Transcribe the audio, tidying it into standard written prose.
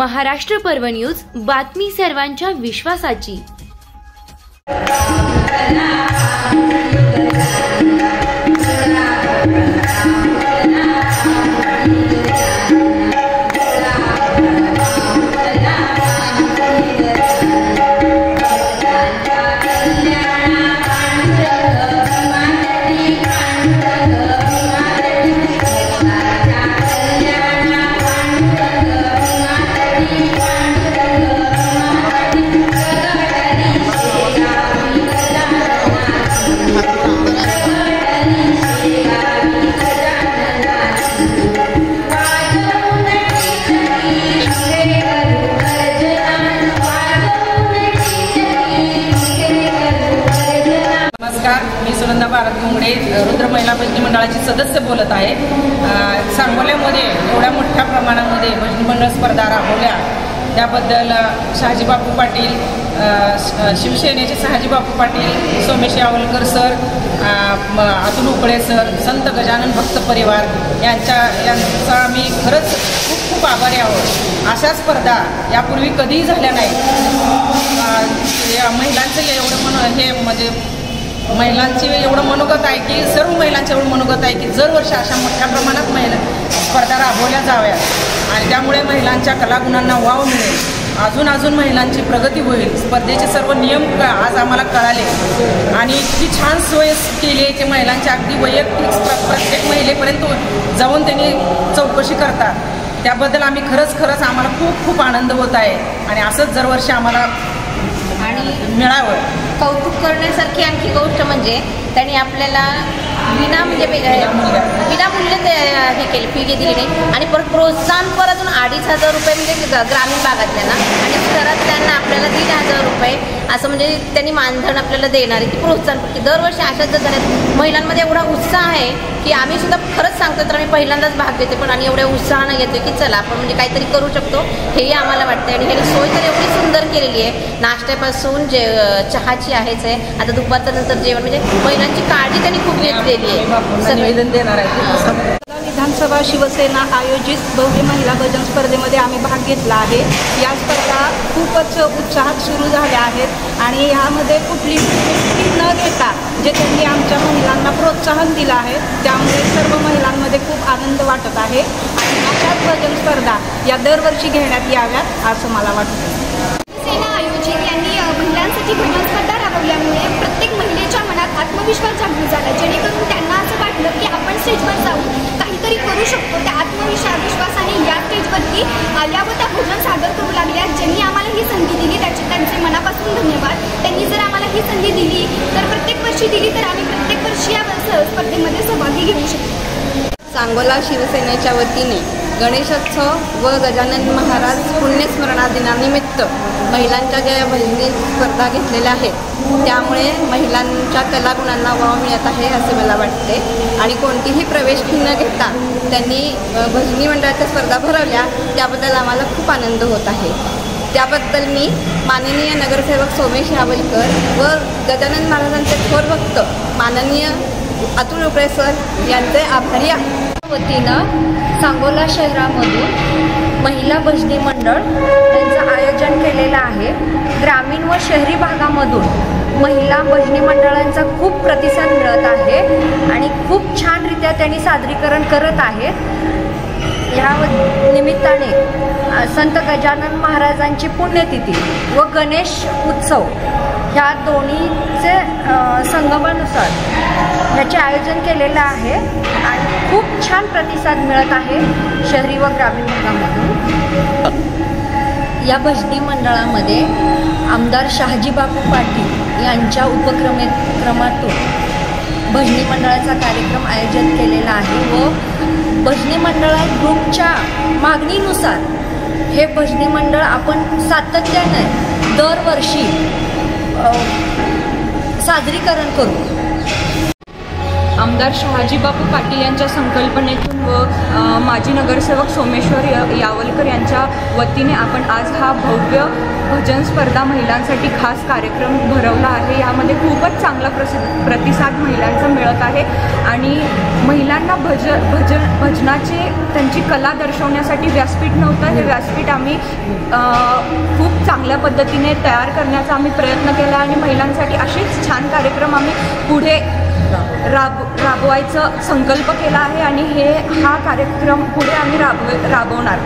महाराष्ट्र पर्व न्यूज, बातमी सर्वांच्या विश्वासाची। मी सुनंदा भारत मुंगडे, रुद्र महिला भजनी मंडळाची सदस्य बोलत आहे। सांगोल्यामध्ये एवढ्या मोठ्या प्रमाणामध्ये भजनी मंडळ स्पर्धा राबवल्या त्याबद्दल शहाजी बापू पाटील, शिवसेनेचे शहाजी बापू पाटील, सोमेश यावलकर सर, अतुल उकळे सर, संत गजानन भक्त परिवार यांचा आम्ही खरंच खूप खूप आभारी आहोत। अशा स्पर्धा यापूर्वी कधीही झाल्या नाहीत। महिलांचं एवढं म्हणजे महिलांची एवढं मनोगत आहे की सर्व महिलांचं एवढं मनोगत आहे की दरवर्षी अशा मोठ्या प्रमाणात महिला स्पर्धा राबवल्या जाव्यात आणि त्यामुळे महिलांच्या कलागुणांना वाव मिळेल, अजून महिलांची प्रगती होईल। स्पर्धेचे सर्व नियम आज आम्हाला कळाले आणि इतकी छान सोय केली आहे की महिलांच्या अगदी वैयक्तिक प्रत्येक महिलेपर्यंत जाऊन त्यांनी चौकशी करतात। त्याबद्दल आम्ही खरंच आम्हाला खूप आनंद होत आहे आणि असंच दरवर्षी आम्हाला मिळावं। कौतुक करण्यासारखी आणखी गोष्ट म्हणजे त्यांनी आपल्याला विनामूल्य हे केली, फी दिली नाही आणि परत प्रोत्साहन परत 2,500 रुपये म्हणजे ग्रामीण भागातल्यांना आणि शहरातल्यांना आपल्याला 1,500 रुपये असं म्हणजे त्यांनी मानधन आपल्याला देणारी ती प्रोत्साहन। दरवर्षी अशाच जर झाल्यात महिलांमध्ये एवढा उत्साह आहे की आम्ही सुद्धा खरंच सांगतो तर आम्ही पहिल्यांदाच भाग घेते पण आणि एवढ्या उत्साहानं घेतो की चला आपण म्हणजे काहीतरी करू शकतो हेही आम्हाला वाटतं। आणि ह्याची सोय तर एवढी सुंदर केलेली आहे, नाश्त्यापासून चहाची आहेच आहे, आता दुपारचं नंतर जेवण म्हणजे महिलांची काळजी त्यांनी खूप घेतलेली आहे। निवेदन देणार आहे। विधानसभा शिवसेना आयोजित भव्य महिला भजन स्पर्धेमध्ये आम्ही भाग घेतला आहे। या स्पर्धा खूपच उत्साहात सुरू झाल्या आहेत आणि ह्यामध्ये कुठली फी न घेता जे त्यांनी आमच्या महिलांना प्रोत्साहन दिलं आहे त्यामुळे सर्व महिलांमध्ये खूप आनंद वाटत आहे आणि अशाच भजन स्पर्धा या दरवर्षी घेण्यात याव्यात असं मला वाटतं। शिवसेना आयोजित यांनी महिलांसाठी भजन स्पर्धा राबवल्यामुळे प्रत्येक महिलेच्या मनात आत्मविश्वास जागृत झाला, जेणेकरून त्यांना असं वाटलं की आपण स्टेजवर जाऊन काहीतरी करू शकतो। त्या आत्मविश्वासाने या स्टेजवरती आल्या व त्या भजन सादर करू लागल्या। ज्यांनी आम्हाला ही संधी दिली त्यांचे मनापासून धन्यवाद। त्यांनी जर आम्हाला ही संधी दिली तर प्रत्येक वर्षी दिली तर आम्ही प्रत्येक वर्षी या स्पर्धेमध्ये सहभागी घेऊ शकतो। सांगोला शिवसेनेच्या वतीने गणेशोत्सव व गजानन महाराज पुण्यस्मरणा दिनानिमित्त महिलांच्या ज्या भजनी स्पर्धा घेतलेल्या आहेत त्यामुळे महिलांच्या कलागुणांना वाव मिळत आहे असे मला वाटते आणि कोणतीही प्रवेश फी न घेता त्यांनी भजनी मंडळाच्या स्पर्धा भरवल्या त्याबद्दल आम्हाला खूप आनंद होत आहे। त्याबद्दल मी माननीय नगरसेवक सोमेश यावलकर व गजानन महाराजांचे थोर भक्त माननीय अतुल उकळे सर यांचे आभारी आहे। वतीनं सांगोला शहरामधून महिला भजनी मंडळ यांचं आयोजन केलेलं आहे। ग्रामीण व शहरी भागामधून महिला भजनी मंडळांचा खूप प्रतिसाद मिळत आहे आणि खूप छानरित्या त्यांनी सादरीकरण करत आहेत। या निमित्ताने संत गजानन महाराजांची पुण्यतिथी व गणेश उत्सव ह्या दोन्हीचे संगमानुसार ह्याचे आयोजन केलेलं आहे आणि खूप छान प्रतिसाद मिळत आहे शहरी व ग्रामीण भागामधून। या भजनी मंडळामध्ये आमदार शहाजी बापू पाटील यांच्या उपक्रमातून भजनी मंडळाचा कार्यक्रम आयोजित केलेला आहे व भजनी मंडळात ग्रुपच्या मागणीनुसार हे भजनी मंडळ आपण सातत्याने दरवर्षी सादरीकरण करू। आमदार शहाजीबापू पाटील यांच्या संकल्पनेतून व माजी नगरसेवक सोमेश्वर यावलकर यांच्या वतीने आपण आज हा भव्य भजन स्पर्धा महिलांसाठी खास कार्यक्रम भरवला आहे। यामध्ये खूपच चांगला प्रतिसाद महिलांचा मिळत आहे आणि महिलांना भजनाचे त्यांची कला दर्शवण्यासाठी व्यासपीठ नव्हतं, हे व्यासपीठ आम्ही खूप चांगल्या पद्धतीने तयार करण्याचा आम्ही प्रयत्न केला आणि महिलांसाठी असेच छान कार्यक्रम आम्ही पुढे राबवायचा संकल्प केला आहे आणि हा कार्यक्रम पुढे आम्ही राबवणार।